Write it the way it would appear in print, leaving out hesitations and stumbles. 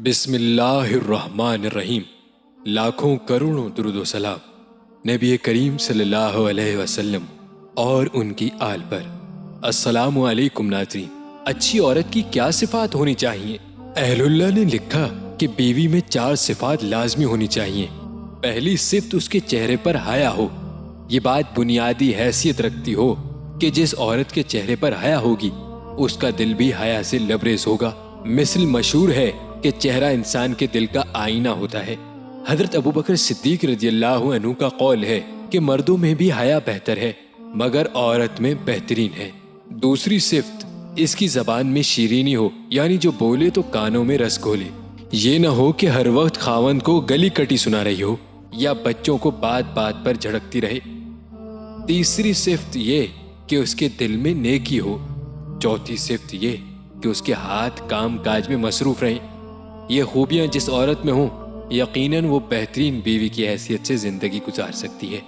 بسم اللہ الرحمن الرحیم۔ لاکھوں کروڑوں درود و سلام نبی کریم صلی اللہ علیہ وسلم اور ان کی آل پر۔ السلام علیکم ناظرین۔ اچھی عورت کی کیا صفات ہونی چاہیے؟ اہل اللہ نے لکھا کہ بیوی میں 4 صفات لازمی ہونی چاہیے۔ پہلی صفت اس کے چہرے پر حیا ہو۔ یہ بات بنیادی حیثیت رکھتی ہو کہ جس عورت کے چہرے پر حیا ہوگی اس کا دل بھی حیا سے لبریز ہوگا۔ مثل مشہور ہے کہ چہرہ انسان کے دل کا آئینہ ہوتا ہے۔ حضرت ابوبکر صدیق رضی اللہ عنہ کا قول ہے کہ مردوں میں بھی حیا بہتر ہے مگر عورت میں بہترین ہے۔ دوسری صفت اس کی زبان میں شیرینی ہو، یعنی جو بولے تو کانوں میں رس گھولے۔ یہ نہ ہو کہ ہر وقت خاوند کو گلی کٹی سنا رہی ہو یا بچوں کو بات بات پر جھڑکتی رہے۔ تیسری صفت یہ کہ اس کے دل میں نیکی ہو۔ چوتھی صفت یہ کہ اس کے ہاتھ کام کاج میں مصروف رہیں۔ یہ خوبیاں جس عورت میں ہوں یقیناً وہ بہترین بیوی کی حیثیت سے زندگی گزار سکتی ہے۔